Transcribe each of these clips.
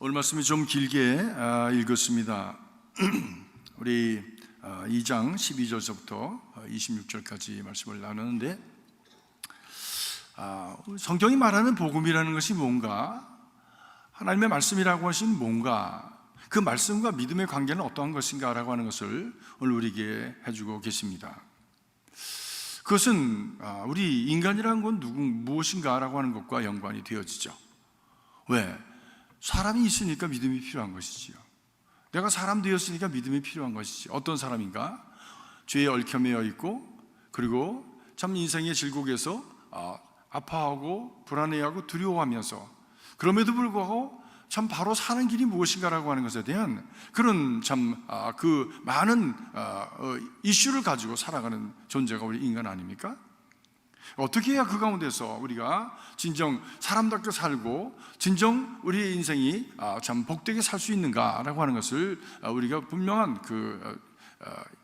오늘 말씀이 좀 길게 읽었습니다. 우리 2장 12절서부터 26절까지 말씀을 나누는데, 성경이 말하는 복음이라는 것이 뭔가, 하나님의 말씀이라고 하신 뭔가, 그 말씀과 믿음의 관계는 어떠한 것인가 라고 하는 것을 오늘 우리에게 해주고 계십니다. 그것은 우리 인간이라는 건 무엇인가 라고 하는 것과 연관이 되어지죠. 왜? 사람이 있으니까 믿음이 필요한 것이지요. 내가 사람 되었으니까 믿음이 필요한 것이지. 어떤 사람인가? 죄에 얽혀매여 있고, 그리고 참 인생의 질곡에서 아파하고 불안해하고 두려워하면서, 그럼에도 불구하고 참 바로 사는 길이 무엇인가라고 하는 것에 대한 그런 그 많은 이슈를 가지고 살아가는 존재가 우리 인간 아닙니까? 어떻게 해야 그 가운데서 우리가 진정 사람답게 살고 진정 우리의 인생이 참 복되게 살 수 있는가라고 하는 것을 우리가 분명한 그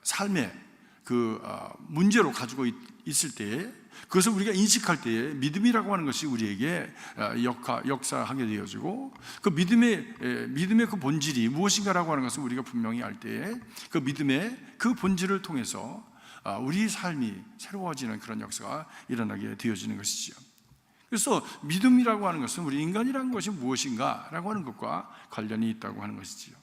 삶의 그 문제로 가지고 있을 때에, 그것을 우리가 인식할 때에 믿음이라고 하는 것이 우리에게 역사하게 되어지고, 그 믿음의 그 본질이 무엇인가라고 하는 것을 우리가 분명히 알 때에 그 믿음의 그 본질을 통해서 우리 삶이 새로워지는 그런 역사가 일어나게 되어지는 것이죠. 그래서 믿음이라고 하는 것은 우리 인간이라는 것이 무엇인가 라고 하는 것과 관련이 있다고 하는 것이지요.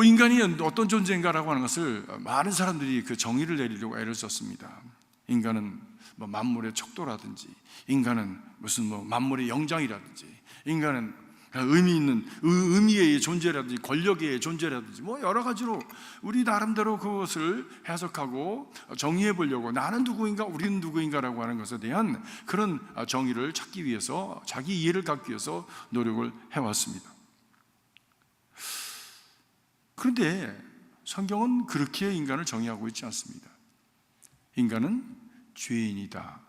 인간이 어떤 존재인가라고 하는 것을 많은 사람들이 그 정의를 내리려고 애를 썼습니다. 인간은 만물의 척도라든지, 인간은 무슨 만물의 영장이라든지, 인간은 의미 있는 의미의 존재라든지, 권력의 존재라든지, 여러 가지로 우리 나름대로 그것을 해석하고 정의해 보려고, 나는 누구인가, 우리는 누구인가라고 하는 것에 대한 그런 정의를 찾기 위해서, 자기 이해를 갖기 위해서 노력을 해왔습니다. 그런데 성경은 그렇게 인간을 정의하고 있지 않습니다. 인간은 죄인이다.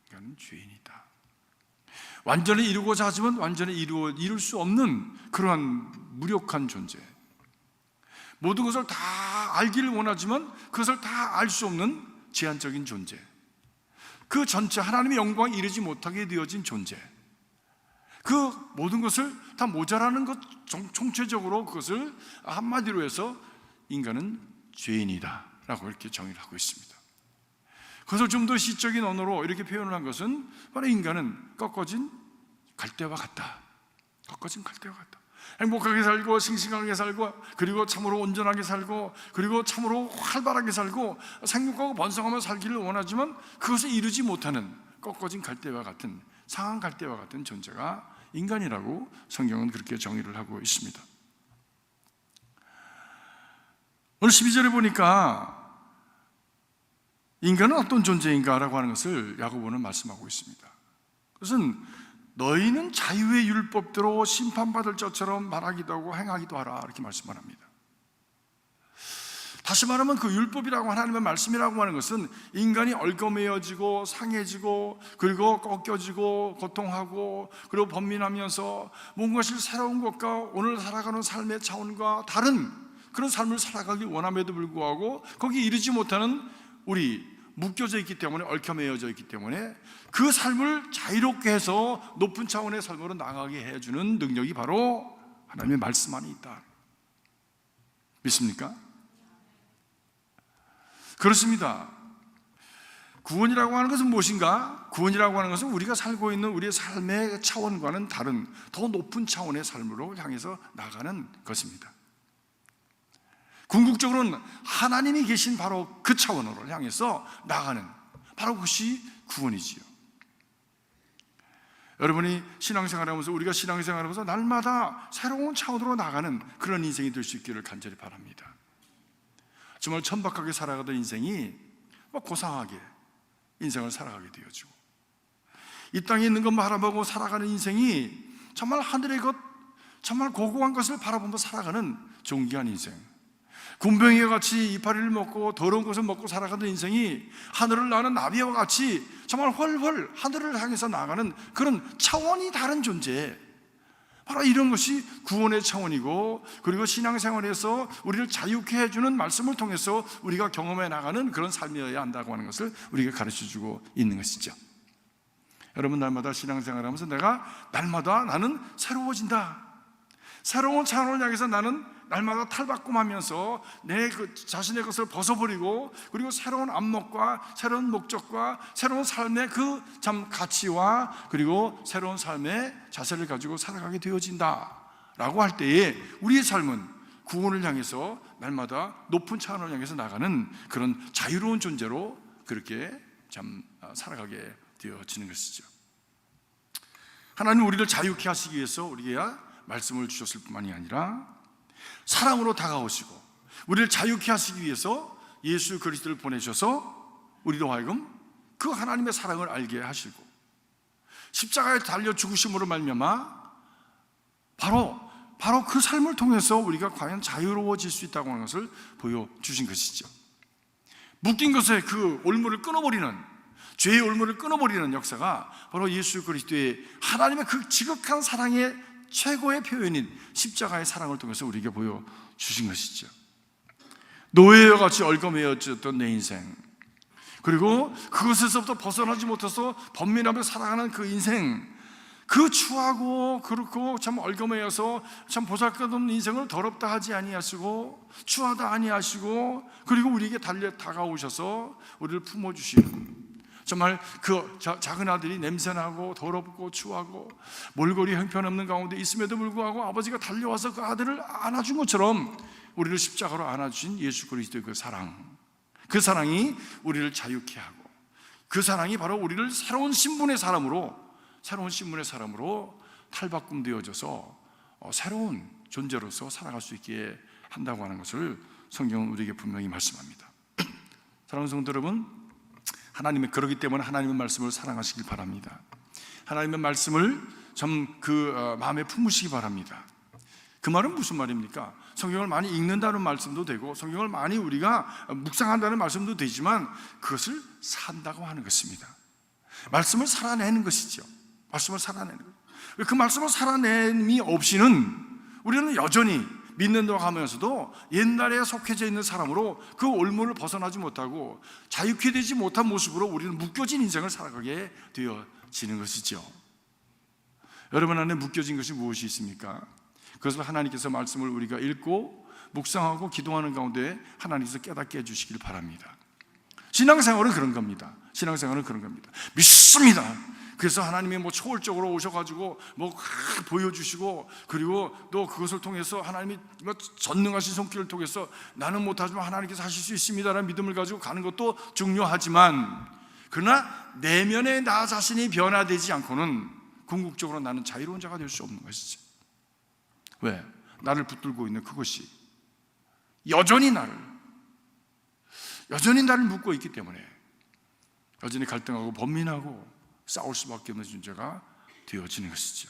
인간은 죄인이다. 완전히 이루고자 하지만 완전히 이룰 수 없는 그러한 무력한 존재, 모든 것을 다 알기를 원하지만 그것을 다 알 수 없는 제한적인 존재, 그 전체 하나님의 영광에 이르지 못하게 되어진 존재, 그 모든 것을 다 모자라는 것, 총체적으로 그것을 한마디로 해서 인간은 죄인이다 라고 이렇게 정의를 하고 있습니다. 그것을 좀 더 시적인 언어로 이렇게 표현을 한 것은 바로 인간은 꺾어진 갈대와 같다. 꺾어진 갈대와 같다. 행복하게 살고 싱싱하게 살고, 그리고 참으로 온전하게 살고, 그리고 참으로 활발하게 살고 생육하고 번성하며 살기를 원하지만 그것을 이루지 못하는 꺾어진 갈대와 같은, 상한 갈대와 같은 존재가 인간이라고 성경은 그렇게 정의를 하고 있습니다. 오늘 12절에 보니까 인간은 어떤 존재인가라고 하는 것을 야고보는 말씀하고 있습니다. 그것은 너희는 자유의 율법대로 심판받을 자처럼 말하기도 하고 행하기도 하라, 이렇게 말씀을 합니다. 다시 말하면 그 율법이라고 하나님의 말씀이라고 하는 것은 인간이 얽어매어지고 상해지고, 그리고 꺾여지고 고통하고, 그리고 번민하면서 뭔가를 새로운 것과 오늘 살아가는 삶의 차원과 다른 그런 삶을 살아가기 원함에도 불구하고 거기에 이르지 못하는 우리 묶여져 있기 때문에, 얽혀매어져 있기 때문에 그 삶을 자유롭게 해서 높은 차원의 삶으로 나가게 해주는 능력이 바로 하나님의 말씀 안에 있다. 믿습니까? 그렇습니다. 구원이라고 하는 것은 무엇인가? 구원이라고 하는 것은 우리가 살고 있는 우리의 삶의 차원과는 다른 더 높은 차원의 삶으로 향해서 나가는 것입니다. 궁극적으로는 하나님이 계신 바로 그 차원으로 향해서 나가는, 바로 그것이 구원이지요. 여러분이 신앙생활하면서, 우리가 신앙생활하면서 날마다 새로운 차원으로 나가는 그런 인생이 될 수 있기를 간절히 바랍니다. 정말 천박하게 살아가던 인생이 고상하게 인생을 살아가게 되어지고, 이 땅에 있는 것만 바라보고 살아가는 인생이 정말 하늘의 것, 정말 고고한 것을 바라보며 살아가는 존귀한 인생, 군병이와 같이 이파리를 먹고 더러운 것을 먹고 살아가는 인생이 하늘을 나는 나비와 같이 정말 훨훨 하늘을 향해서 나가는 그런 차원이 다른 존재, 바로 이런 것이 구원의 차원이고, 그리고 신앙생활에서 우리를 자유케 해주는 말씀을 통해서 우리가 경험해 나가는 그런 삶이어야 한다고 하는 것을 우리가 가르쳐주고 있는 것이죠. 여러분, 날마다 신앙생활하면서 내가 날마다 나는 새로워진다, 새로운 차원을 향해서 나는 날마다 탈바꿈하면서 내 자신의 것을 벗어버리고, 그리고 새로운 안목과 새로운 목적과 새로운 삶의 그 참 가치와 그리고 새로운 삶의 자세를 가지고 살아가게 되어진다 라고 할 때에 우리의 삶은 구원을 향해서 날마다 높은 차원을 향해서 나가는 그런 자유로운 존재로 그렇게 참 살아가게 되어지는 것이죠. 하나님은 우리를 자유케 하시기 위해서 우리에게 말씀을 주셨을 뿐만이 아니라 사랑으로 다가오시고 우리를 자유케 하시기 위해서 예수 그리스도를 보내셔서 우리로 하여금 그 하나님의 사랑을 알게 하시고 십자가에 달려 죽으심으로 말미암아 바로 그 삶을 통해서 우리가 과연 자유로워질 수 있다고 하는 것을 보여주신 것이죠. 묶인 것의 그 올무를 끊어버리는, 죄의 올무를 끊어버리는 역사가 바로 예수 그리스도의 하나님의 그 지극한 사랑의 최고의 표현인 십자가의 사랑을 통해서 우리에게 보여주신 것이죠. 노예와 같이 얽어매어졌던 내 인생, 그리고 그것에서부터 벗어나지 못해서 번민하며 살아가는 그 인생, 그 추하고 그렇고 참 얽어매여서 참 보잘것없는 인생을 더럽다 하지 아니하시고 추하다 아니하시고, 그리고 우리에게 다가오셔서 우리를 품어주시는, 정말 그 작은 아들이 냄새나고 더럽고 추하고 몰골이 형편없는 가운데 있음에도 불구하고 아버지가 달려와서 그 아들을 안아준 것처럼 우리를 십자가로 안아주신 예수 그리스도의 그 사랑, 그 사랑이 우리를 자유케 하고, 그 사랑이 바로 우리를 새로운 신분의 사람으로 탈바꿈 되어져서 새로운 존재로서 살아갈 수 있게 한다고 하는 것을 성경은 우리에게 분명히 말씀합니다. 사랑하는 성도 여러분, 하나님의 그러기 때문에 하나님의 말씀을 사랑하시길 바랍니다. 하나님의 말씀을 마음에 품으시기 바랍니다. 그 말은 무슨 말입니까? 성경을 많이 읽는다는 말씀도 되고 성경을 많이 우리가 묵상한다는 말씀도 되지만 그것을 산다고 하는 것입니다. 말씀을 살아내는 것이죠. 말씀을 살아내는 것. 그 말씀을 살아냄이 없이는 우리는 여전히 믿는다고 하면서도 옛날에 속해져 있는 사람으로 그 올무를 벗어나지 못하고 자유케 되지 못한 모습으로 우리는 묶여진 인생을 살아가게 되어지는 것이죠. 여러분 안에 묶여진 것이 무엇이 있습니까? 그것을 하나님께서 말씀을 우리가 읽고 묵상하고 기도하는 가운데 하나님께서 깨닫게 해주시길 바랍니다. 신앙생활은 그런 겁니다. 신앙생활은 그런 겁니다. 믿습니다. 그래서 하나님이 초월적으로 오셔가지고 보여주시고, 그리고 또 그것을 통해서 하나님이 전능하신 손길을 통해서 나는 못하지만 하나님께서 하실 수 있습니다라는 믿음을 가지고 가는 것도 중요하지만, 그러나 내면의 나 자신이 변화되지 않고는 궁극적으로 나는 자유로운 자가 될 수 없는 것이죠. 왜? 나를 붙들고 있는 그것이 여전히 나를 묶고 있기 때문에 여전히 갈등하고 번민하고 싸울 수밖에 없는 존재가 되어지는 것이죠.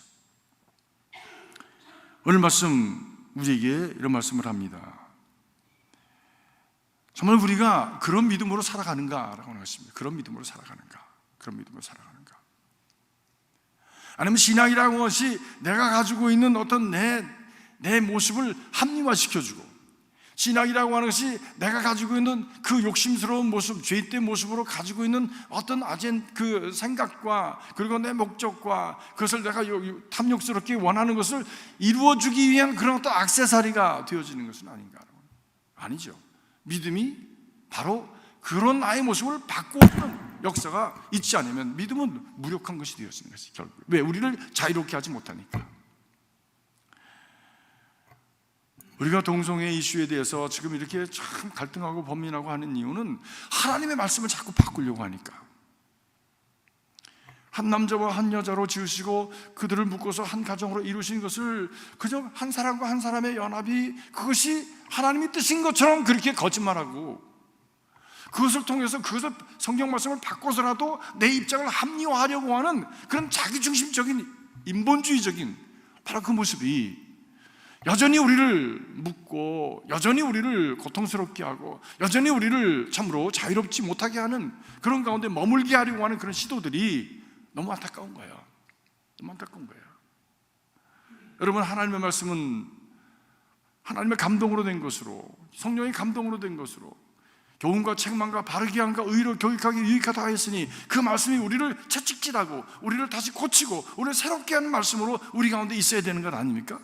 오늘 말씀 우리에게 이런 말씀을 합니다. 정말 우리가 그런 믿음으로 살아가는가라고 하는 것입니다. 그런 믿음으로 살아가는가? 아니면 신앙이라는 것이 내가 가지고 있는 어떤 내 모습을 합리화시켜주고, 신앙이라고 하는 것이 내가 가지고 있는 그 욕심스러운 모습, 죄된 모습으로 가지고 있는 어떤 그 생각과 그리고 내 목적과 그것을 내가 탐욕스럽게 원하는 것을 이루어주기 위한 그런 어떤 액세서리가 되어지는 것은 아닌가? 아니죠. 믿음이 바로 그런 나의 모습을 바꾸는 역사가 있지 않으면 믿음은 무력한 것이 되어지는 것이 결국. 왜? 우리를 자유롭게 하지 못하니까. 우리가 동성애 이슈에 대해서 지금 이렇게 참 갈등하고 번민하고 하는 이유는 하나님의 말씀을 자꾸 바꾸려고 하니까. 한 남자와 한 여자로 지으시고 그들을 묶어서 한 가정으로 이루신 것을 그저 한 사람과 한 사람의 연합이 그것이 하나님의 뜻인 것처럼 그렇게 거짓말하고, 그것을 통해서 그것을 성경 말씀을 바꿔서라도 내 입장을 합리화하려고 하는 그런 자기중심적인 인본주의적인 바로 그 모습이 여전히 우리를 묶고 여전히 우리를 고통스럽게 하고 여전히 우리를 참으로 자유롭지 못하게 하는 그런 가운데 머물게 하려고 하는 그런 시도들이 너무 안타까운 거예요. 너무 안타까운 거예요. 여러분, 하나님의 말씀은 하나님의 감동으로 된 것으로, 성령의 감동으로 된 것으로 교훈과 책망과 바르게 함과 의로 교육하기 유익하다 하였으니 그 말씀이 우리를 채찍질하고 우리를 다시 고치고 우리를 새롭게 하는 말씀으로 우리 가운데 있어야 되는 것 아닙니까?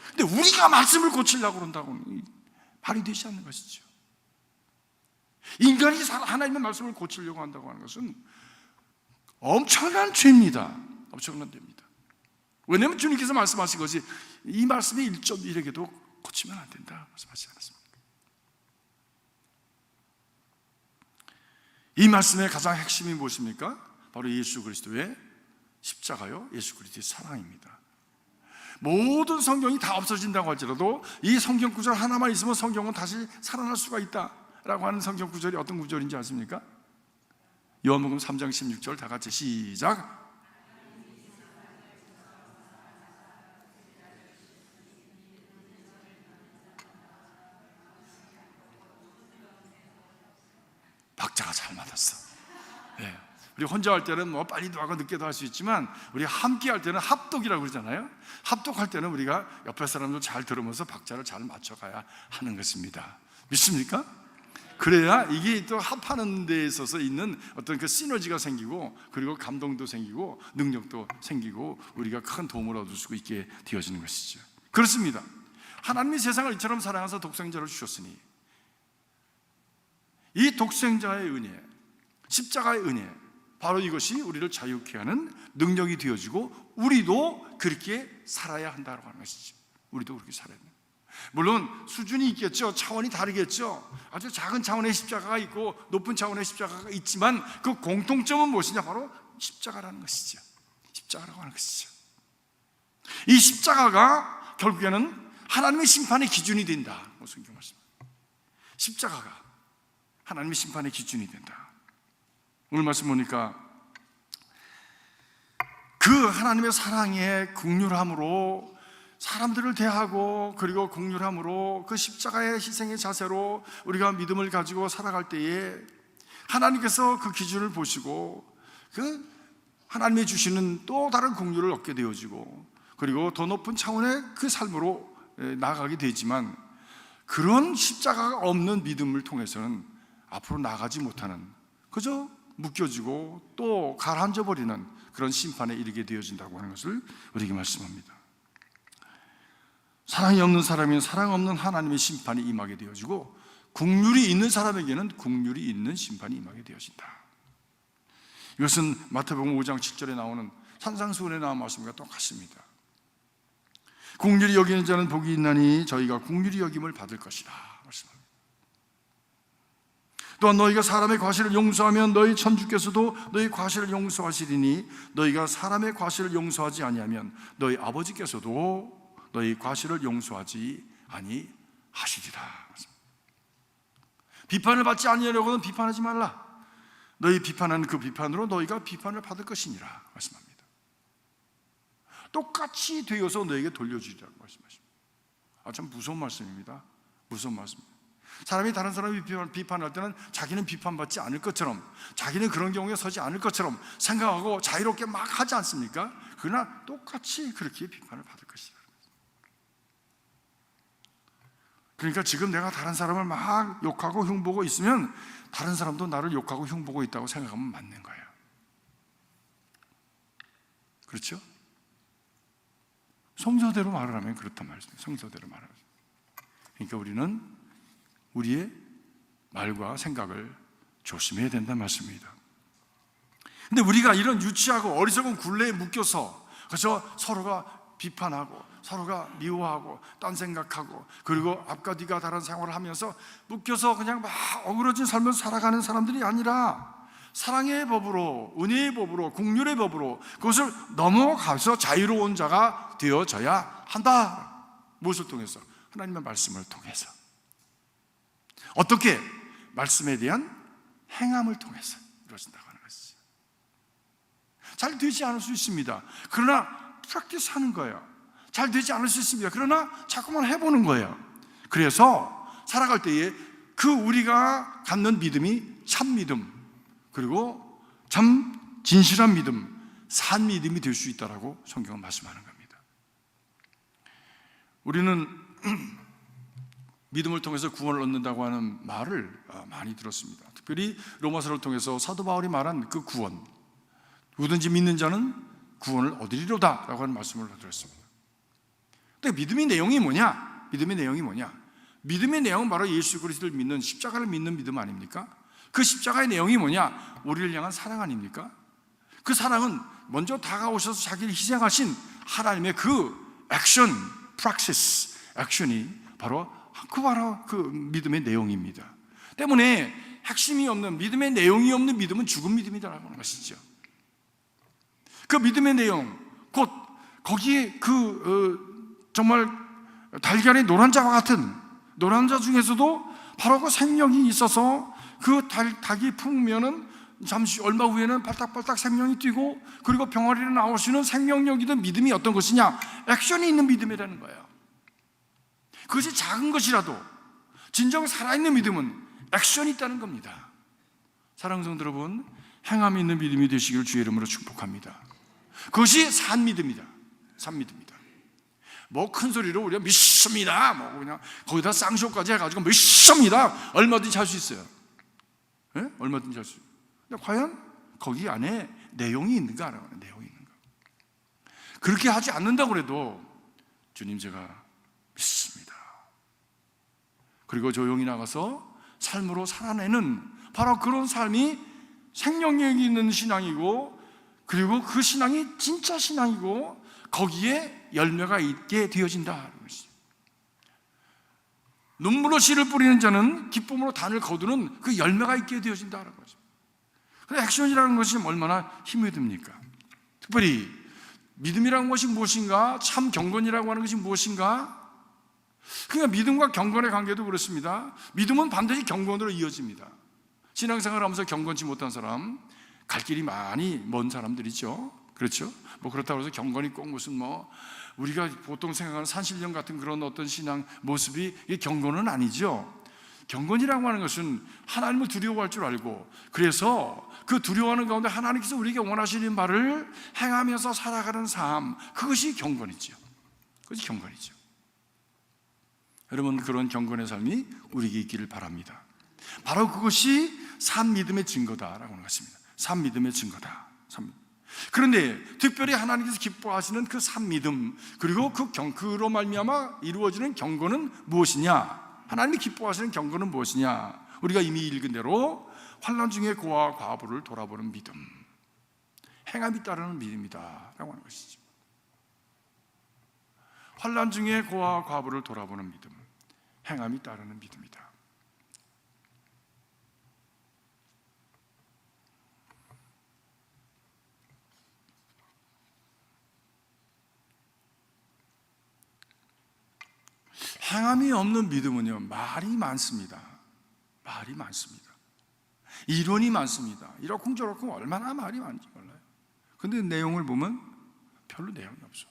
근데 우리가 말씀을 고치려고 그런다고는 말이 되지 않는 것이죠. 인간이 하나님의 말씀을 고치려고 한다고 하는 것은 엄청난 죄입니다. 엄청난 죄입니다. 왜냐하면 주님께서 말씀하신 것이 이 말씀의 1.1에게도 고치면 안 된다 말씀하시지 않았습니까? 이 말씀의 가장 핵심이 무엇입니까? 바로 예수 그리스도의 십자가요, 예수 그리스도의 사랑입니다. 모든 성경이 다 없어진다고 할지라도 이 성경 구절 하나만 있으면 성경은 다시 살아날 수가 있다라고 하는 성경 구절이 어떤 구절인지 아십니까? 요한복음 3장 16절 다 같이 시작. 박자가 잘 맞았어. 네. 우리 혼자 할 때는 뭐 빨리도 하고 늦게도 할 수 있지만 우리 함께 할 때는 합독이라고 그러잖아요. 합독할 때는 우리가 옆에 사람들 잘 들으면서 박자를 잘 맞춰가야 하는 것입니다. 믿습니까? 그래야 이게 또 합하는 데 있어서 있는 어떤 그 시너지가 생기고 그리고 감동도 생기고 능력도 생기고 우리가 큰 도움을 얻을 수 있게 되어지는 것이죠. 그렇습니다. 하나님이 세상을 이처럼 사랑하사 독생자를 주셨으니 이 독생자의 은혜, 십자가의 은혜, 바로 이것이 우리를 자유케 하는 능력이 되어지고 우리도 그렇게 살아야 한다고 하는 것이죠. 우리도 그렇게 살아야 합니다. 물론 수준이 있겠죠. 차원이 다르겠죠. 아주 작은 차원의 십자가가 있고 높은 차원의 십자가가 있지만 그 공통점은 무엇이냐? 바로 십자가라는 것이죠. 십자가라고 하는 것이죠. 이 십자가가 결국에는 하나님의 심판의 기준이 된다. 성경 말씀. 십자가가 하나님의 심판의 기준이 된다. 오늘 말씀 보니까 그 하나님의 사랑의 긍휼함으로 사람들을 대하고 그리고 긍휼함으로 그 십자가의 희생의 자세로 우리가 믿음을 가지고 살아갈 때에 하나님께서 그 기준을 보시고 그 하나님이 주시는 또 다른 긍휼을 얻게 되어지고 그리고 더 높은 차원의 그 삶으로 나아가게 되지만 그런 십자가가 없는 믿음을 통해서는 앞으로 나가지 못하는 그저 묶여지고 또 가라앉아 버리는 그런 심판에 이르게 되어진다고 하는 것을 우리에게 말씀합니다. 사랑이 없는 사람이면 사랑 없는 하나님의 심판이 임하게 되어지고 긍휼이 있는 사람에게는 긍휼이 있는 심판이 임하게 되어진다. 이것은 마태복음 5장 7절에 나오는 산상수훈에 나온 말씀과 똑같습니다. 긍휼히 여기는 자는 복이 있나니 저희가 긍휼히 여김을 받을 것이다 말씀합니다. 또한 너희가 사람의 과실을 용서하면 너희 천주께서도 너희 과실을 용서하시리니 너희가 사람의 과실을 용서하지 아니하면 너희 아버지께서도 너희 과실을 용서하지 아니하시리라. 비판을 받지 아니하려고는 비판하지 말라. 너희 비판하는 그 비판으로 너희가 비판을 받을 것이니라 말씀합니다. 똑같이 되어서 너에게 돌려주리라고 말씀하십니다. 참 무서운 말씀입니다. 무서운 말씀입니다. 사람이 다른 사람이 비판할 때는 자기는 비판받지 않을 것처럼 자기는 그런 경우에 서지 않을 것처럼 생각하고 자유롭게 막 하지 않습니까? 그러나 똑같이 그렇게 비판을 받을 것이다. 그러니까 지금 내가 다른 사람을 막 욕하고 흉보고 있으면 다른 사람도 나를 욕하고 흉보고 있다고 생각하면 맞는 거예요. 그렇죠? 성서대로 말을 하면 그렇단 말입니다. 성서대로 말하면. 그러니까 우리는 우리의 말과 생각을 조심해야 된다는 말씀입니다. 근데 우리가 이런 유치하고 어리석은 굴레에 묶여서 그래서 서로가 비판하고 서로가 미워하고 딴 생각하고 그리고 앞과 뒤가 다른 생활을 하면서 묶여서 그냥 막 어그러진 삶을 살아가는 사람들이 아니라 사랑의 법으로 은혜의 법으로 긍휼의 법으로 그것을 넘어가서 자유로운 자가 되어져야 한다. 무엇을 통해서? 하나님의 말씀을 통해서. 어떻게? 말씀에 대한 행함을 통해서 이루어진다고 하는 것이죠. 잘 되지 않을 수 있습니다. 그러나 프랙티스 하는 거예요. 잘 되지 않을 수 있습니다. 그러나 자꾸만 해보는 거예요. 그래서 살아갈 때에 그 우리가 갖는 믿음이 참 믿음 그리고 참 진실한 믿음, 산 믿음이 될 수 있다라고 성경은 말씀하는 겁니다. 우리는 믿음을 통해서 구원을 얻는다고 하는 말을 많이 들었습니다. 특별히 로마서를 통해서 사도 바울이 말한 그 구원, 누구든지 믿는 자는 구원을 얻으리로다 라고 하는 말씀을 들었습니다. 근데 믿음의 내용이 뭐냐? 믿음의 내용이 뭐냐? 믿음의 내용은 바로 예수 그리스도를 믿는, 십자가를 믿는 믿음 아닙니까? 그 십자가의 내용이 뭐냐? 우리를 향한 사랑 아닙니까? 그 사랑은 먼저 다가오셔서 자기를 희생하신 하나님의 그 액션, 프락시스, 액션이 바로 그 믿음의 내용입니다. 때문에 핵심이 없는, 믿음의 내용이 없는 믿음은 죽은 믿음이라고 하는 것이죠. 그 믿음의 내용, 곧 거기에 정말 달걀의 노란자와 같은, 노란자 중에서도 바로 그 생명이 있어서 그 닭이 품으면은 잠시 얼마 후에는 발딱발딱 생명이 뛰고, 그리고 병아리로 나오시는 생명력이든 믿음이 어떤 것이냐? 액션이 있는 믿음이라는 거예요. 그것이 작은 것이라도 진정 살아있는 믿음은 액션이 있다는 겁니다. 사랑하는 성도 여러분, 행함이 있는 믿음이 되시기를 주의 이름으로 축복합니다. 그것이 산 믿음이다. 산 믿음이다. 뭐 큰 소리로 우리가 믿습니다, 뭐 그냥 거기다 쌍쇼까지 해가지고 믿습니다, 얼마든지 할 수 있어요. 네? 얼마든지 할 수 있어요. 근데 과연 거기 안에 내용이 있는가? 내용이 있는가? 그렇게 하지 않는다고 해도 주님 제가 믿습니다, 그리고 조용히 나가서 삶으로 살아내는 바로 그런 삶이 생명력이 있는 신앙이고, 그리고 그 신앙이 진짜 신앙이고 거기에 열매가 있게 되어진다. 눈물로 씨를 뿌리는 자는 기쁨으로 단을 거두는 그 열매가 있게 되어진다는 거죠. 그래서 액션이라는 것이 얼마나 힘이 듭니까? 특별히 믿음이라는 것이 무엇인가? 참 경건이라고 하는 것이 무엇인가? 그러니까 믿음과 경건의 관계도 그렇습니다. 믿음은 반드시 경건으로 이어집니다. 신앙생활을 하면서 경건치 못한 사람, 갈 길이 많이 먼 사람들이죠. 그렇죠? 뭐 그렇다고 해서 경건이 꼭 무슨 우리가 보통 생각하는 산신령 같은 그런 어떤 신앙 모습이 이게 경건은 아니죠. 경건이라고 하는 것은 하나님을 두려워할 줄 알고, 그래서 그 두려워하는 가운데 하나님께서 우리에게 원하시는 바를 행하면서 살아가는 삶, 그것이 경건이죠. 그것이 경건이죠. 여러분, 그런 경건의 삶이 우리에게 있기를 바랍니다. 바로 그것이 산 믿음의 증거다라고 하는 것입니다. 산 믿음의 증거다. 그런데 특별히 하나님께서 기뻐하시는 그 산 믿음, 그리고 그로 말미암아 이루어지는 경건은 무엇이냐? 하나님이 기뻐하시는 경건은 무엇이냐? 우리가 이미 읽은 대로 환난 중에 고아와 과부를 돌아보는 믿음, 행함이 따르는 믿음이다 라고 하는 것이죠. 환난 중에 고아와 과부를 돌아보는 믿음, 행함이 따르는 믿음이다. 행함이 없는 믿음은요, 말이 많습니다. 말이 많습니다. 이론이 많습니다. 이러쿵저러쿵 얼마나 말이 많은지 몰라요. 근데 내용을 보면 별로 내용이 없어.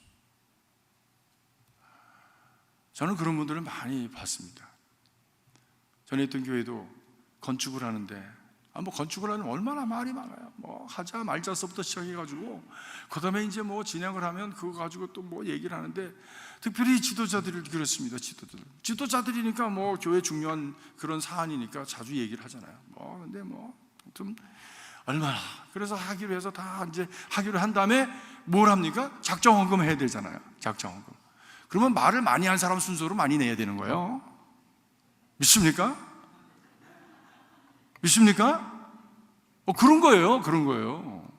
저는 그런 분들을 많이 봤습니다. 전에 있던 교회도 건축을 하는데, 건축을 하면 얼마나 말이 많아요. 하자 말자서부터 시작해가지고, 그 다음에 이제 진행을 하면 그거 가지고 또 얘기를 하는데, 특별히 지도자들이 그렇습니다. 지도자들이니까 교회 중요한 그런 사안이니까 자주 얘기를 하잖아요. 근데 좀 얼마나. 그래서 하기로 해서 다 이제 하기로 한 다음에 뭘 합니까? 작정헌금 해야 되잖아요. 작정헌금. 그러면 말을 많이 한 사람 순서로 많이 내야 되는 거예요. 믿습니까? 믿습니까? 그런 거예요. 그런 거예요.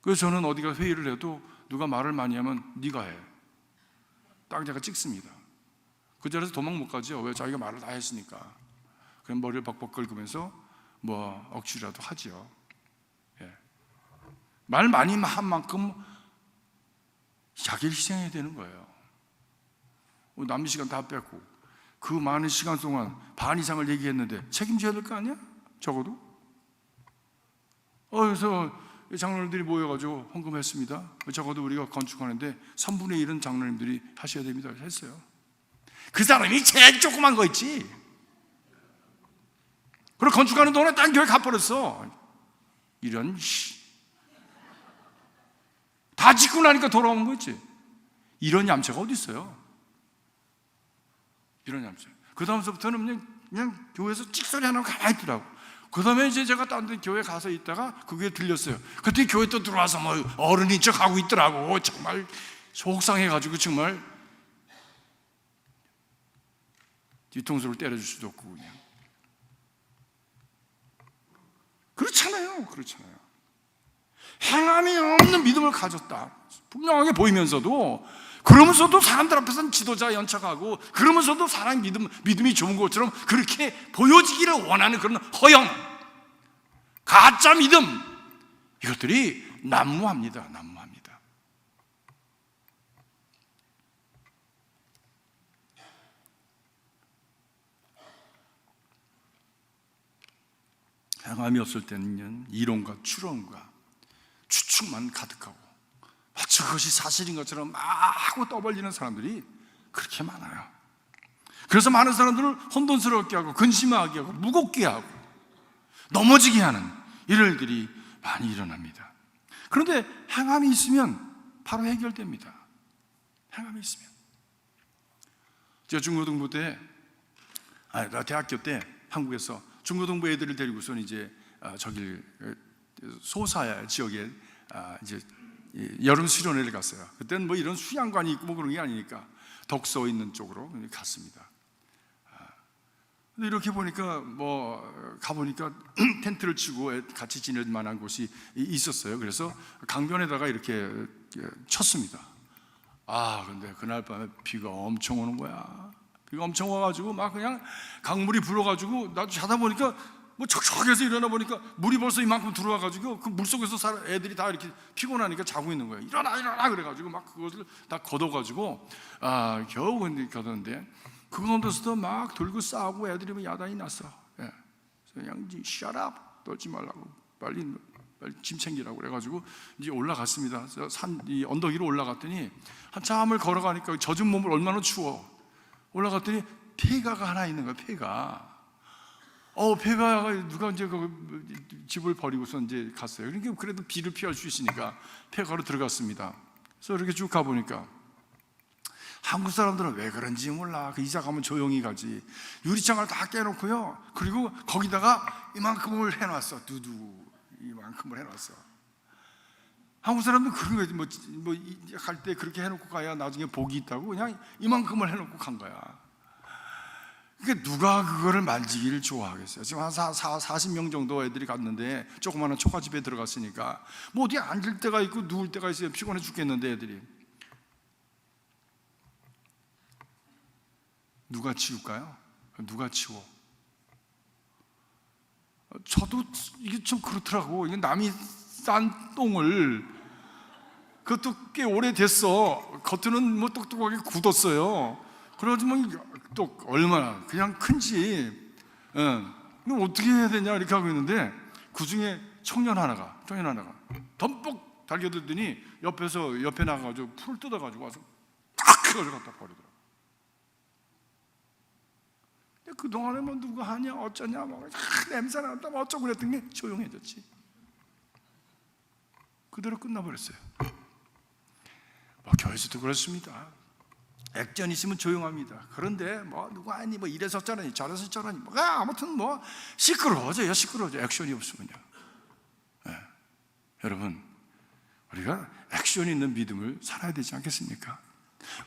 그래서 저는 어디가 회의를 해도 누가 말을 많이 하면 네가 해. 딱 제가 찍습니다. 그 자리에서 도망 못 가죠. 왜? 자기가 말을 다 했으니까. 그럼 머리를 벅벅 긁으면서 억지라도 하죠. 예. 말 많이 한 만큼 자기를 희생해야 되는 거예요. 남는 시간 다 뺏고 그 많은 시간 동안 반 이상을 얘기했는데 책임져야 될 거 아니야? 적어도. 그래서 장로님들이 모여가지고 헌금했습니다. 적어도 우리가 건축하는데 3분의 1은 장로님들이 하셔야 됩니다. 했어요. 그 사람이 제일 조그만 거 있지. 그리고 건축하는 동안에 딴 교회 가버렸어. 이런 다 짓고 나니까 돌아오는 거 있지. 이런 얌체가 어디 있어요? 일어나면서. 그 다음서부터는 그냥 교회에서 찍소리 하나 가만히 있더라고. 그 다음에 이제 제가 딴 데 교회 가서 있다가 그게 들렸어요. 그때 교회 또 들어와서 뭐 어른인 척 하고 있더라고. 정말 속상해가지고 정말 뒤통수를 때려줄 수도 없고 그냥. 그렇잖아요. 행함이 없는 믿음을 가졌다. 분명하게 보이면서도, 그러면서도 사람들 앞에서는 지도자 연착하고, 그러면서도 사람 믿음이 좋은 것처럼 그렇게 보여지기를 원하는 그런 허영, 가짜 믿음, 이것들이 난무합니다. 행함이 없을 때는 이론과 추론과 추측만 가득하고 마치 그것이 사실인 것처럼 막 하고 떠벌리는 사람들이 그렇게 많아요. 그래서 많은 사람들을 혼돈스럽게 하고 근심하게 하고 무겁게 하고 넘어지게 하는 이런 일들이 많이 일어납니다. 그런데 행함이 있으면 바로 해결됩니다. 행함이 있으면. 제가 중고등부 때, 대학교 때 한국에서 중고등부 애들을 데리고서는 이제 소사 지역에 이제 여름 수련회를 갔어요. 그때는 뭐 이런 수양관이 있고 뭐 그런 게 아니니까 덕서 있는 쪽으로 갔습니다. 근데 이렇게 보니까 가보니까 텐트를 치고 같이 지낼 만한 곳이 있었어요. 그래서 강변에다가 이렇게 쳤습니다. 근데 그날 밤에 비가 엄청 오는 거야. 비가 엄청 와가지고 막 그냥 강물이 불어가지고 나도 자다 보니까 뭐 척척해서 일어나 보니까 물이 벌써 이만큼 들어와가지고 그 물속에서 애들이 다 이렇게 피곤하니까 자고 있는 거예요. 일어나 그래가지고 막 그것을 다 걷어가지고 겨우 걷었는데 그 가운데서도 막 들고 싸우고 애들이 뭐 야단이 났어. 그냥 shut up, 떨지 말라고 빨리 짐 챙기라고 그래가지고 이제 올라갔습니다. 이 언덕 위로 올라갔더니 한참을 걸어가니까 젖은 몸을 얼마나 추워. 올라갔더니 폐가가 하나 있는 거야. 폐가가 누가 이제 그 집을 버리고서 이제 갔어요. 그러니까 그래도 비를 피할 수 있으니까 폐가로 들어갔습니다. 그래서 이렇게 쭉 가보니까 한국 사람들은 왜 그런지 몰라. 그 이사 가면 조용히 가지. 유리창을 다 깨놓고요. 그리고 거기다가 이만큼을 해놨어. 이만큼을 해놨어. 한국 사람들은 그런 거지. 갈 때 그렇게 해놓고 가야 나중에 복이 있다고 그냥 이만큼을 해놓고 간 거야. 그러니까 누가 그거를 만지기를 좋아하겠어요. 지금 한 40명 정도 애들이 갔는데 조그마한 초가집에 들어갔으니까 뭐 어디 앉을 데가 있고 누울 데가 있어요. 피곤해 죽겠는데 애들이. 누가 치울까요? 누가 치워? 저도 이게 좀 그렇더라고. 이게 남이 싼 똥을, 그것도 꽤 오래됐어. 겉은 뭐 똑똑하게 굳었어요. 그러지만 또 얼마나 그냥 큰지, 그럼 어떻게 해야 되냐 이렇게 하고 있는데 그 중에 청년 하나가 덤뻑 달겨들더니 옆에 나가가지고 풀 뜯어가지고 와서 탁 해가지고 갖다 버리더라고. 그동안에 뭐 누가 하냐 어쩌냐 냄새 난다 뭐 어쩌고 그랬던 게 조용해졌지. 그대로 끝나버렸어요. 교회에서도 그렇습니다. 액션 있으면 조용합니다. 그런데 누가 아니 이래서 저러니 저래서 저러니 아무튼 시끄러워져요. 액션이 없으면요. 여러분, 우리가 액션 있는 믿음을 살아야 되지 않겠습니까?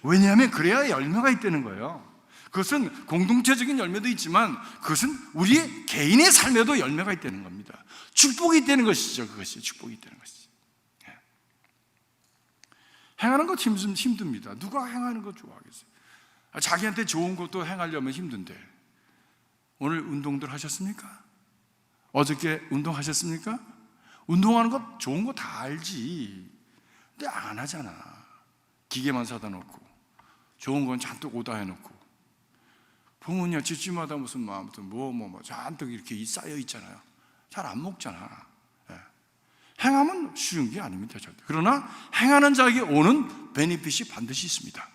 왜냐하면 그래야 열매가 있다는 거예요. 그것은 공동체적인 열매도 있지만 그것은 우리 개인의 삶에도 열매가 있다는 겁니다. 축복이 있다는 것이죠. 그것이 축복이 있다는 것이죠. 행하는 것 힘듭니다. 누가 행하는 것 좋아하겠어요? 자기한테 좋은 것도 행하려면 힘든데. 오늘 운동들 하셨습니까? 어저께 운동하셨습니까? 운동하는 것 좋은 거 다 알지. 근데 안 하잖아. 기계만 사다 놓고 좋은 건 잔뜩 오다 해놓고 보면요 집집마다 무슨 잔뜩 이렇게 쌓여 있잖아요. 잘 안 먹잖아. 행하면 쉬운 게 아닙니다. 그러나 행하는 자에게 오는 베니핏이 반드시 있습니다.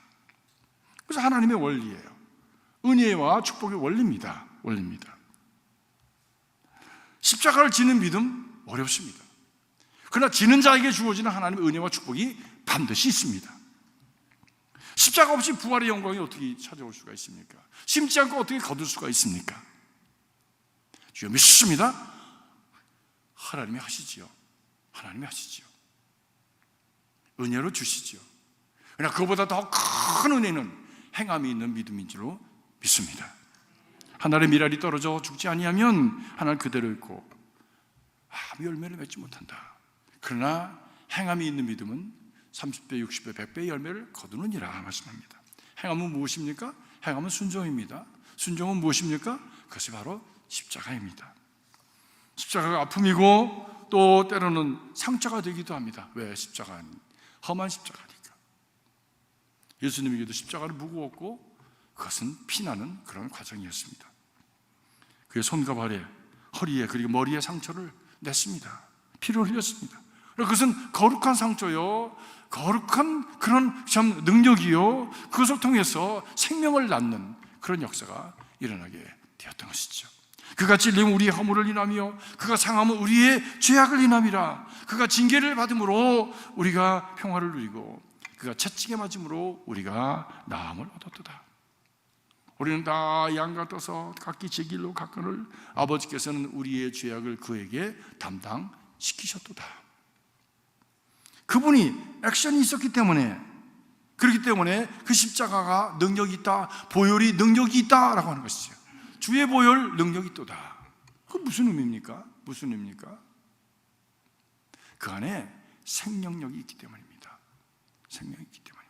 그래서 하나님의 원리예요. 은혜와 축복의 원리입니다. 십자가를 지는 믿음 어렵습니다. 그러나 지는 자에게 주어지는 하나님의 은혜와 축복이 반드시 있습니다. 십자가 없이 부활의 영광이 어떻게 찾아올 수가 있습니까? 심지 않고 어떻게 거둘 수가 있습니까? 주여 믿습니다. 하나님이 하시지요. 하나님이 하시지요. 은혜로 주시지요. 그러나 그보다 더 큰 은혜는 행함이 있는 믿음인 줄로 믿습니다. 하늘의 미랄이 떨어져 죽지 아니하면 하늘 그대로 있고 아무 열매를 맺지 못한다. 그러나 행함이 있는 믿음은 30배, 60배, 100배의 열매를 거두느니라 말씀합니다. 행함은 무엇입니까? 행함은 순종입니다. 순종은 무엇입니까? 그것이 바로 십자가입니다. 십자가가 아픔이고 또 때로는 상처가 되기도 합니다. 왜? 십자가는 험한 십자가니까. 예수님에게도 십자가는 무거웠고 그것은 피나는 그런 과정이었습니다. 그의 손과 발에, 허리에, 그리고 머리에 상처를 냈습니다. 피를 흘렸습니다. 그것은 거룩한 상처요, 거룩한 그런 참 능력이요, 그것을 통해서 생명을 낳는 그런 역사가 일어나게 되었던 것이죠. 그가 찔림은 우리의 허물을 인하며 그가 상함은 우리의 죄악을 인함이라. 그가 징계를 받음으로 우리가 평화를 누리고 그가 채찍에 맞음으로 우리가 나음을 얻었도다. 우리는 다 양 같아서 각기 제 길로 가거늘 아버지께서는 우리의 죄악을 그에게 담당시키셨도다. 그분이 액션이 있었기 때문에, 그렇기 때문에 그 십자가가 능력이 있다, 보혈이 능력이 있다라고 하는 것이죠. 주의 보혈 능력이 있도다. 그건 무슨 의미입니까? 무슨 의미입니까? 그 안에 생명력이 있기 때문입니다. 생명이 있기 때문입니다.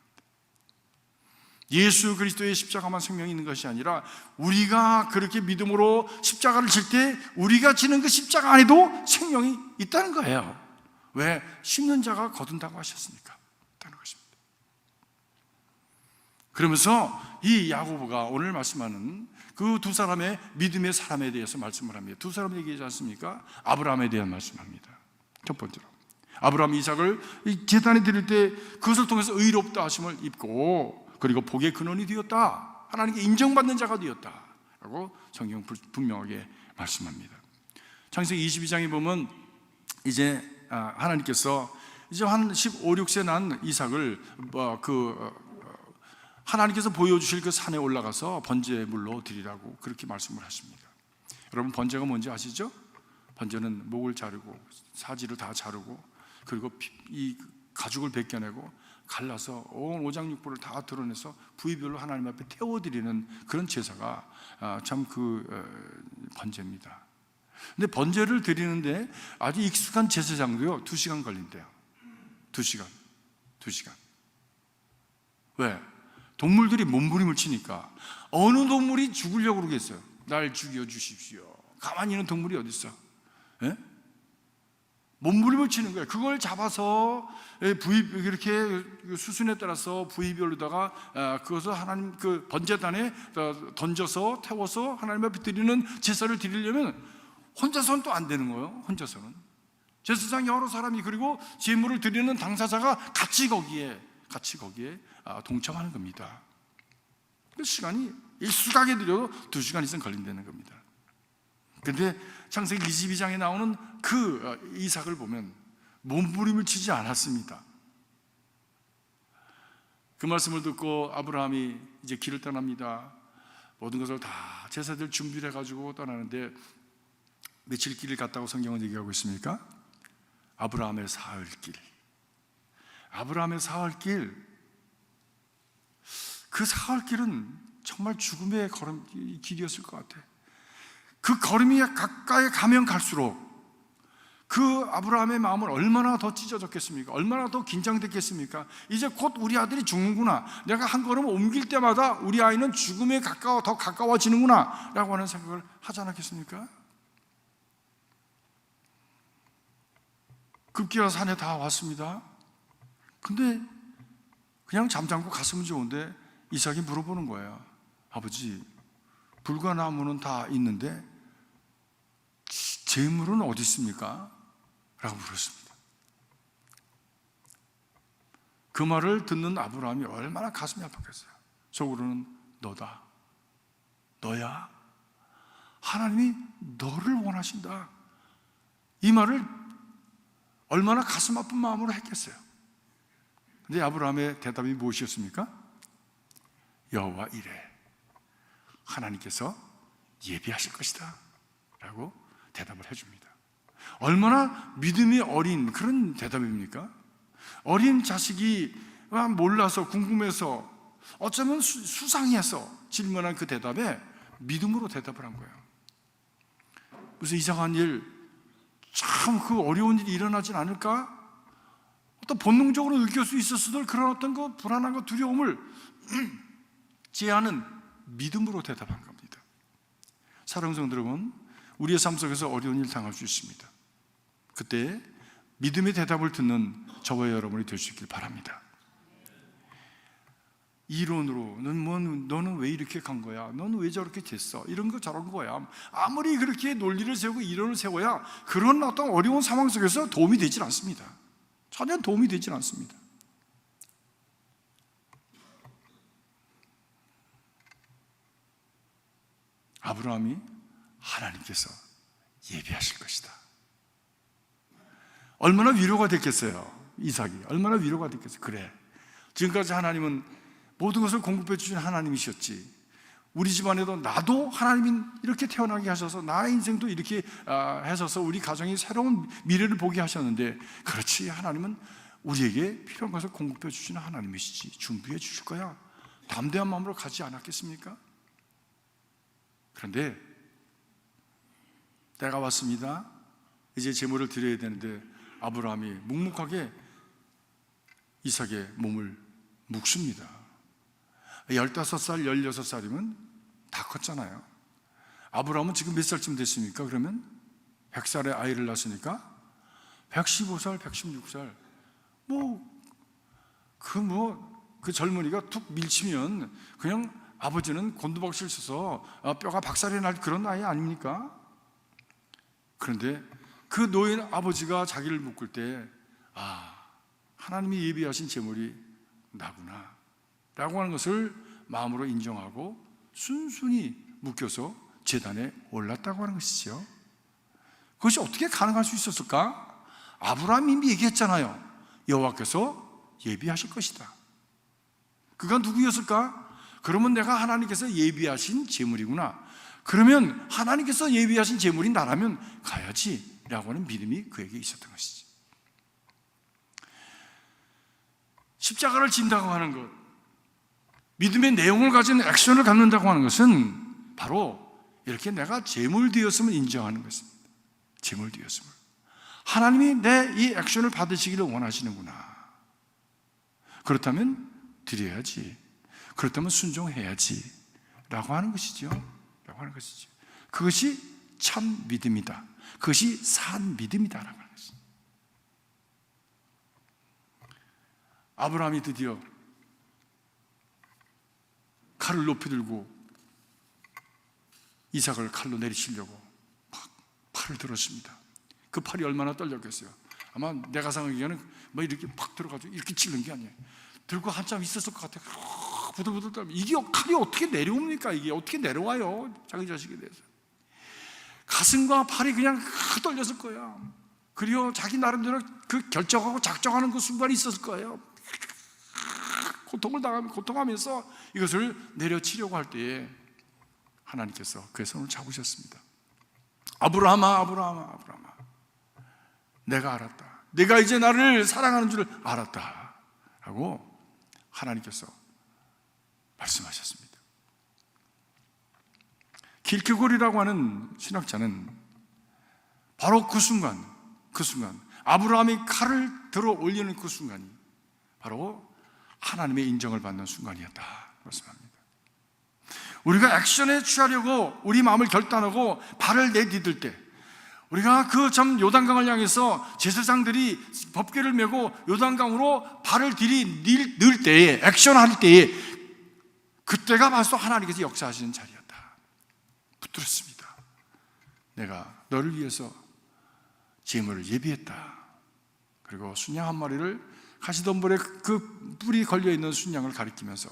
예수 그리스도의 십자가만 생명이 있는 것이 아니라 우리가 그렇게 믿음으로 십자가를 질 때 우리가 지는 그 십자가 안에도 생명이 있다는 거예요. 왜? 심는 자가 거둔다고 하셨으니까 있다는 것입니다. 그러면서 이 야고보가 오늘 말씀하는 그 두 사람의 믿음의 사람에 대해서 말씀을 합니다. 두 사람 얘기하지 않습니까? 아브라함에 대한 말씀합니다. 첫 번째로 아브라함 이삭을 제단에 드릴 때 그것을 통해서 의롭다 하심을 입고 그리고 복의 근원이 되었다, 하나님께 인정받는 자가 되었다 라고 성경 분명하게 말씀합니다. 창세기 22장에 보면 이제 하나님께서 이제 한 15, 16세 난 이삭을 하나님께서 보여주실 그 산에 올라가서 번제물로 드리라고 그렇게 말씀을 하십니다. 여러분, 번제가 뭔지 아시죠? 번제는 목을 자르고 사지를 다 자르고 그리고 이 가죽을 벗겨내고 갈라서 온 오장육부를 다 드러내서 부위별로 하나님 앞에 태워드리는 그런 제사가 참 번제입니다. 근데 번제를 드리는데 아주 익숙한 제사장도요 2시간 걸린대요. 2시간. 왜? 동물들이 몸부림을 치니까 어느 동물이 죽으려고 그러겠어요? 날 죽여주십시오. 가만히 있는 동물이 어디 있어? 예? 몸부림을 치는 거예요. 그걸 잡아서 이렇게 수순에 따라서 부위별로다가 그것을 하나님 그 번제단에 던져서 태워서 하나님 앞에 드리는 제사를 드리려면 혼자서는 또 안 되는 거예요. 혼자서는 제사장 여러 사람이 그리고 제물을 드리는 당사자가 같이 거기에 동참하는 겁니다. 그 시간이 익숙하게 드려도 2시간 이상 걸린다는 겁니다. 그런데 창세기 22장에 나오는 그 이삭을 보면 몸부림을 치지 않았습니다. 그 말씀을 듣고 아브라함이 이제 길을 떠납니다. 모든 것을 다 제사들 준비를 해가지고 떠나는데 며칠 길을 갔다고 성경은 얘기하고 있습니까? 아브라함의 사흘길. 아브라함의 사흘길. 그 사흘길은 정말 죽음의 길이었을 것 같아요. 그 걸음이 가까이 가면 갈수록 그 아브라함의 마음은 얼마나 더 찢어졌겠습니까? 얼마나 더 긴장됐겠습니까? 이제 곧 우리 아들이 죽는구나. 내가 한 걸음 옮길 때마다 우리 아이는 죽음에 더 가까워지는구나 라고 하는 생각을 하지 않았겠습니까? 급기야 산에 다 왔습니다. 근데 그냥 잠잠고 갔으면 좋은데 이삭이 물어보는 거예요. 아버지, 불과 나무는 다 있는데 제물은 어디 있습니까? 라고 물었습니다. 그 말을 듣는 아브라함이 얼마나 가슴이 아팠겠어요. 속으로는 너다, 너야, 하나님이 너를 원하신다, 이 말을 얼마나 가슴 아픈 마음으로 했겠어요. 근데 아브라함의 대답이 무엇이었습니까? 여호와 이래, 하나님께서 예비하실 것이다 라고 대답을 해줍니다. 얼마나 믿음이 어린 그런 대답입니까? 어린 자식이 몰라서 궁금해서 어쩌면 수상해서 질문한 그 대답에 믿음으로 대답을 한 거예요. 무슨 이상한 일, 참 그 어려운 일이 일어나진 않을까? 어떤 본능적으로 느낄 수 있었을 그런 어떤 그 불안함과 두려움을 제하는 믿음으로 대답한 겁니다. 사랑하는 성도 여러분, 우리의 삶 속에서 어려운 일 당할 수 있습니다. 그때 믿음의 대답을 듣는 저와 여러분이 될 수 있길 바랍니다. 이론으로 너는 왜 이렇게 간 거야? 너는 왜 저렇게 됐어? 이런 거 저런 거야. 아무리 그렇게 논리를 세우고 이론을 세워야 그런 어떤 어려운 상황 속에서 도움이 되질 않습니다. 전혀 도움이 되질 않습니다. 아브라함이 하나님께서 예비하실 것이다. 얼마나 위로가 됐겠어요. 이삭이 얼마나 위로가 됐겠어요. 그래, 지금까지 하나님은 모든 것을 공급해 주신 하나님이셨지. 우리 집안에도 나도 하나님이 이렇게 태어나게 하셔서 나의 인생도 이렇게 하셔서 우리 가정이 새로운 미래를 보게 하셨는데, 그렇지, 하나님은 우리에게 필요한 것을 공급해 주시는 하나님이시지, 준비해 주실 거야, 담대한 마음으로 가지 않았겠습니까? 그런데 때가 왔습니다. 이제 제물을 드려야 되는데 아브라함이 묵묵하게 이삭의 몸을 묵습니다. 15살, 16살이면 다 컸잖아요. 아브라함은 지금 몇 살쯤 됐습니까? 그러면 100살에 아이를 낳았으니까 115살, 116살, 그 젊은이가 툭 밀치면 그냥 아버지는 곤두박질 쳐서 뼈가 박살이 날 그런 나이 아닙니까? 그런데 그 노인 아버지가 자기를 묶을 때, 하나님이 예비하신 제물이 나구나 라고 하는 것을 마음으로 인정하고 순순히 묶여서 제단에 올랐다고 하는 것이죠. 그것이 어떻게 가능할 수 있었을까? 아브라함이 이미 얘기했잖아요. 여호와께서 예비하실 것이다. 그가 누구였을까? 그러면 내가 하나님께서 예비하신 제물이구나, 그러면 하나님께서 예비하신 제물이 나라면 가야지 라고 하는 믿음이 그에게 있었던 것이지. 십자가를 진다고 하는 것, 믿음의 내용을 가진 액션을 갖는다고 하는 것은 바로 이렇게 내가 제물되었음을 인정하는 것입니다. 제물되었음을, 하나님이 내 이 액션을 받으시기를 원하시는구나, 그렇다면 드려야지, 그렇다면 순종해야지 라고 하는 것이죠. 그것이 참 믿음이다, 그것이 산 믿음이다 라고 하는 것입니다. 아브라함이 드디어 칼을 높이 들고 이삭을 칼로 내리치려고 막 팔을 들었습니다. 그 팔이 얼마나 떨렸겠어요. 아마 내가 생각하기에는 이렇게 팍 들어가지고 이렇게 찌른 게 아니에요. 들고 한참 있었을 것 같아요. 부들부들 떨면, 이게 칼이 어떻게 내려옵니까? 이게 어떻게 내려와요? 자기 자식에 대해서 가슴과 팔이 그냥 떨렸을 거야. 그리고 자기 나름대로 그 결정하고 작정하는 그 순간이 있었을 거예요. 고통하면서 이것을 내려치려고 할 때에 하나님께서 그의 손을 잡으셨습니다. 아브라함아, 내가 알았다, 내가 이제 나를 사랑하는 줄을 알았다 라고 하나님께서 말씀하셨습니다. 길케골이라고 하는 신학자는 바로 그 순간 아브라함이 칼을 들어 올리는 그 순간이 바로 하나님의 인정을 받는 순간이었다 말씀합니다. 우리가 액션에 취하려고 우리 마음을 결단하고 발을 내디딜 때, 우리가 그 요단강을 향해서 제사장들이 법궤를 메고 요단강으로 발을 들이밀 때에, 액션할 때에, 그때가 벌써 하나님께서 역사하시는 자리였다. 붙들었습니다. 내가 너를 위해서 제물을 예비했다. 그리고 순양 한 마리를 가시덤불에 그 뿔이 걸려있는 순양을 가리키면서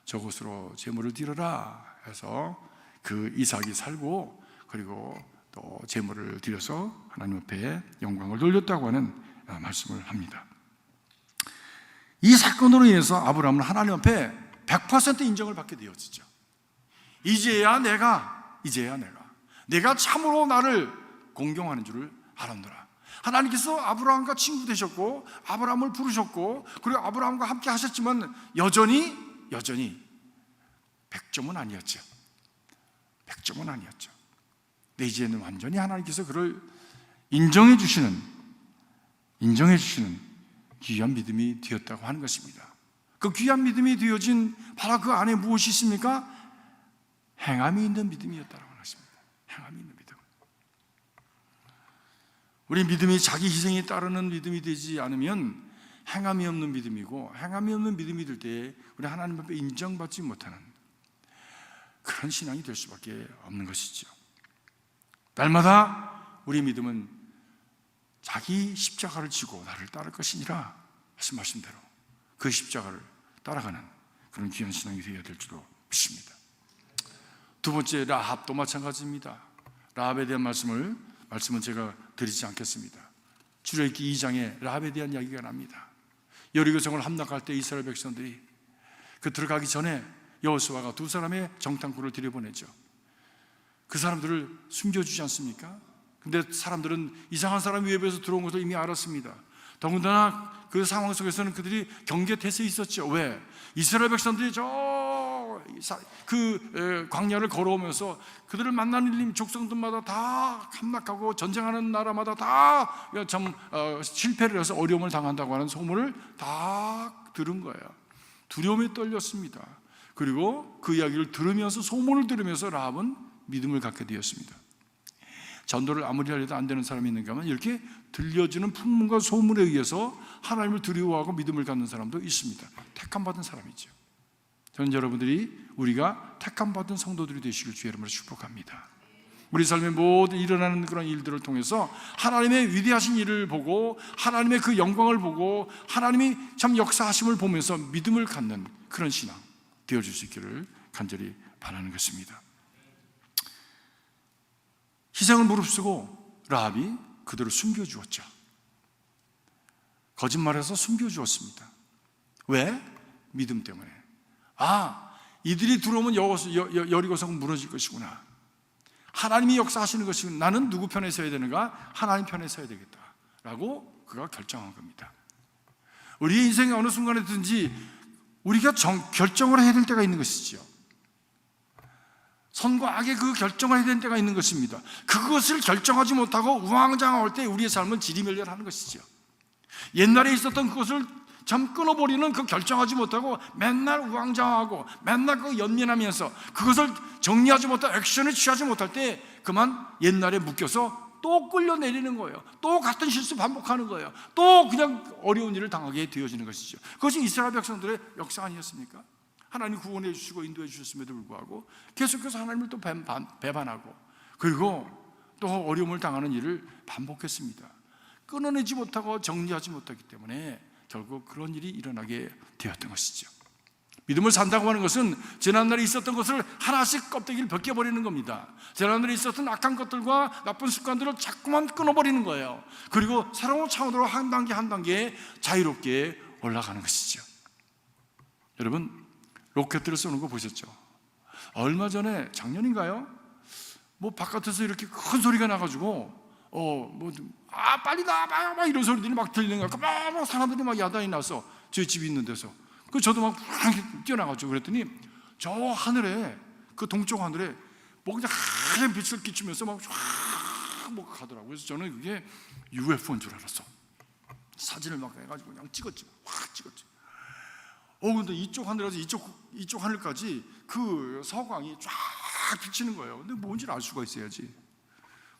저곳으로 제물을 드려라 해서 그 이삭이 살고, 그리고 또 제물을 드려서 하나님 앞에 영광을 돌렸다고 하는 말씀을 합니다. 이 사건으로 인해서 아브라함은 하나님 앞에 100% 인정을 받게 되었죠. 이제야 내가 참으로 나를 공경하는 줄을 알았노라. 하나님께서 아브라함과 친구 되셨고 아브라함을 부르셨고 그리고 아브라함과 함께 하셨지만 여전히 100점은 아니었죠. 100점은 아니었죠. 근데 이제는 완전히 하나님께서 그를 인정해 주시는 귀한 믿음이 되었다고 하는 것입니다. 그 귀한 믿음이 되어진 바로 그 안에 무엇이 있습니까? 행함이 있는 믿음이었다고 하는 것입니다. 행함이 있는 믿음. 우리 믿음이 자기 희생에 따르는 믿음이 되지 않으면 행함이 없는 믿음이고, 행함이 없는 믿음이 될 때 우리 하나님 앞에 인정받지 못하는 그런 신앙이 될 수밖에 없는 것이죠. 날마다 우리 믿음은 자기 십자가를 지고 나를 따를 것이니라 말씀하신 대로 그 십자가를 따라가는 그런 귀한 신앙이 되어야 될 줄로 믿습니다. 두 번째, 라합도 마찬가지입니다. 라합에 대한 말씀은 제가 드리지 않겠습니다. 출애굽기 2장에 라합에 대한 이야기가 납니다. 여리고성을 함락할 때 이스라엘 백성들이 그 들어가기 전에 여호수아가 두 사람의 정탐꾼을 들여보내죠. 그 사람들을 숨겨주지 않습니까? 근데 사람들은 이상한 사람이 외부에서 들어온 것을 이미 알았습니다. 더군다나 그 상황 속에서는 그들이 경계태세에 있었죠. 왜? 이스라엘 백성들이 광야를 걸어오면서 그들을 만나는 족속들마다 다 함락하고 전쟁하는 나라마다 다 실패를 해서 어려움을 당한다고 하는 소문을 다 들은 거예요. 두려움에 떨렸습니다. 그리고 그 이야기를 들으면서, 소문을 들으면서 라합은 믿음을 갖게 되었습니다. 전도를 아무리 하려도 안 되는 사람이 있는가 하면 이렇게 들려주는 풍문과 소문에 의해서 하나님을 두려워하고 믿음을 갖는 사람도 있습니다. 택함받은 사람이죠. 저는 여러분들이 우리가 택함받은 성도들이 되시길 주의 이름으로 축복합니다. 우리 삶에 모든 일어나는 그런 일들을 통해서 하나님의 위대하신 일을 보고 하나님의 그 영광을 보고 하나님이 참 역사하심을 보면서 믿음을 갖는 그런 신앙 되어줄 수 있기를 간절히 바라는 것입니다. 희생을 무릅쓰고 라합이 그들을 숨겨주었죠. 거짓말해서 숨겨주었습니다. 왜? 믿음 때문에. 이들이 들어오면 여리고성은 무너질 것이구나. 하나님이 역사하시는 것이구나. 나는 누구 편에 서야 되는가? 하나님 편에 서야 되겠다라고 그가 결정한 겁니다. 우리의 인생의 어느 순간에든지 우리가 결정을 해야 될 때가 있는 것이지요. 선과 악의 그 결정을 해야 될 때가 있는 것입니다. 그것을 결정하지 못하고 우왕좌왕할 때 우리의 삶은 지리멸렬하는 것이죠. 옛날에 있었던 그것을 참 끊어버리는 그 결정하지 못하고 맨날 우왕좌왕하고 맨날 그 연민하면서 그것을 정리하지 못하고 액션을 취하지 못할 때 그만 옛날에 묶여서 또 끌려내리는 거예요. 또 같은 실수 반복하는 거예요. 또 그냥 어려운 일을 당하게 되어지는 것이죠. 그것이 이스라엘 백성들의 역사 아니었습니까? 하나님 구원해 주시고 인도해 주셨음에도 불구하고 계속해서 하나님을 또 배반하고 그리고 또 어려움을 당하는 일을 반복했습니다. 끊어내지 못하고 정리하지 못했기 때문에 결국 그런 일이 일어나게 되었던 것이죠. 믿음을 산다고 하는 것은 지난날에 있었던 것을 하나씩 껍데기를 벗겨버리는 겁니다. 지난날에 있었던 악한 것들과 나쁜 습관들을 자꾸만 끊어버리는 거예요. 그리고 새로운 차원으로 한 단계 한 단계 자유롭게 올라가는 것이죠. 여러분, 로켓들을 쏘는 거 보셨죠? 얼마 전에 작년인가요? 바깥에서 이렇게 큰 소리가 나가지고 빨리 나와봐요 막 이런 소리들이 막 들리는 거야. 막 사람들이 막 야단이 나서 저희 집이 있는 데서 저도 막 뛰어나가지고 그랬더니 저 하늘에 그 동쪽 하늘에 그냥 하얀 빛을 끼치면서 막 가더라고요. 그래서 저는 그게 UFO인 줄 알았어. 사진을 막 해가지고 그냥 찍었지. 확 찍었지. 근데 이쪽 하늘에서 이쪽 하늘까지 그 서광이 쫙 비치는 거예요. 근데 뭔지를 알 수가 있어야지.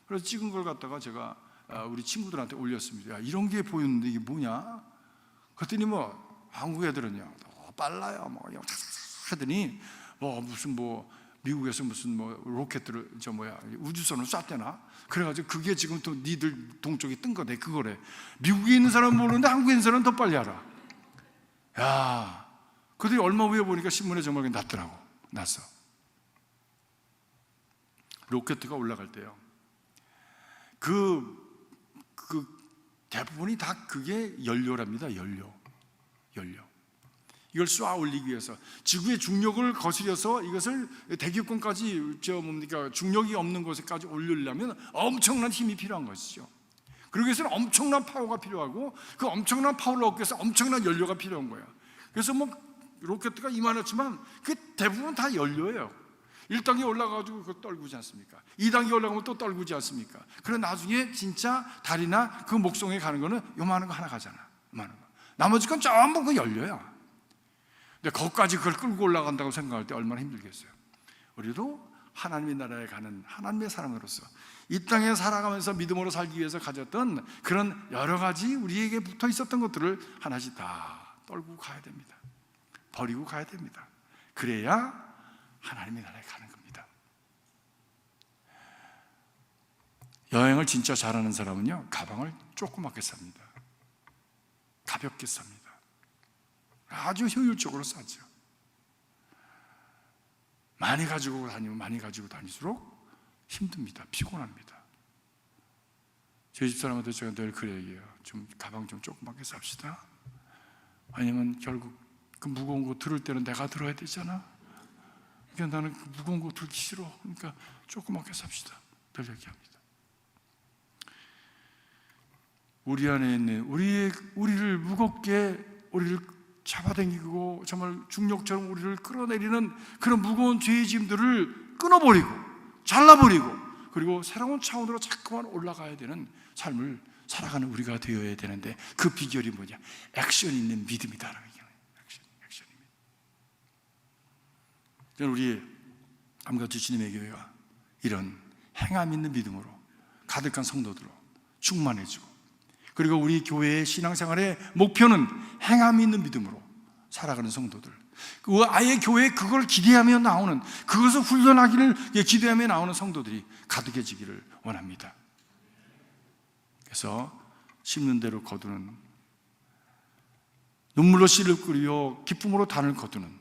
그래서 찍은 걸 갖다가 제가 우리 친구들한테 올렸습니다. 야, 이런 게 보였는데 이게 뭐냐? 그랬더니 한국 애들은요, 빨라요. 그냥 착착착 하더니 무슨 미국에서 무슨 로켓들을 우주선을 쐈대나? 그래가지고 그게 지금 또 니들 동쪽에 뜬 거네, 그거래. 미국에 있는 사람은 모르는데 한국에 있는 사람은 더 빨리 알아. 야, 그들이 얼마 후에 보니까 신문에 정말 났어. 로켓가 올라갈 때요. 그 대부분이 다 그게 연료랍니다. 연료. 이걸 쏘아 올리기 위해서 지구의 중력을 거스려서 이것을 대기권까지 중력이 없는 곳에까지 올리려면 엄청난 힘이 필요한 것이죠. 그러기 위해서는 엄청난 파워가 필요하고 그 엄청난 파워를 얻기 위해서 엄청난 연료가 필요한 거예요. 그래서 로켓가 이만했지만 그 대부분 다 연료예요. 1단계 올라가가지고 그거 떨구지 않습니까? 2단계 올라가면 또 떨구지 않습니까? 그래 나중에 진짜 달이나 그 목성에 가는 거는 요만한 거 하나 가잖아. 요만한 거. 나머지 건 전부 그 연료야. 근데 거기까지 그걸 끌고 올라간다고 생각할 때 얼마나 힘들겠어요. 우리도 하나님의 나라에 가는 하나님의 사람으로서 이 땅에 살아가면서 믿음으로 살기 위해서 가졌던 그런 여러 가지 우리에게 붙어 있었던 것들을 하나씩 다 떨고 가야 됩니다. 버리고 가야 됩니다. 그래야 하나님의 나라에 가는 겁니다. 여행을 진짜 잘하는 사람은요, 가방을 조그맣게 쌉니다. 가볍게 쌉니다. 아주 효율적으로 싸죠. 많이 가지고 다닐수록 힘듭니다. 피곤합니다. 저희 집사람한테 제가 늘 그래 얘기해요. 좀 가방 좀 조그맣게 쌉시다. 아니면 결국 그 무거운 거 들을 때는 내가 들어야 되잖아. 그러니까 나는 그 무거운 거 들기 싫어. 그러니까 조그맣게 삽시다. 늘 얘기합니다. 우리 안에 있는 우리를 무겁게 우리를 잡아당기고 정말 중력처럼 우리를 끌어내리는 그런 무거운 죄의 짐들을 끊어버리고 잘라버리고 그리고 새로운 차원으로 자꾸만 올라가야 되는 삶을 살아가는 우리가 되어야 되는데 그 비결이 뭐냐? 액션 있는 믿음이다라는 얘기예요. 액션입니다. 우리 암같이 주님의 교회가 이런 행함 있는 믿음으로 가득한 성도들로 충만해지고 그리고 우리 교회의 신앙생활의 목표는 행함 있는 믿음으로 살아가는 성도들, 아예 교회에 그걸 기대하며 나오는, 그것을 훈련하기를 기대하며 나오는 성도들이 가득해지기를 원합니다. 그래서 심는 대로 거두는, 눈물로 씨를 끓여 기쁨으로 단을 거두는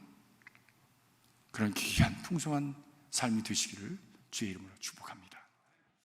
그런 귀한 풍성한 삶이 되시기를 주의 이름으로 축복합니다.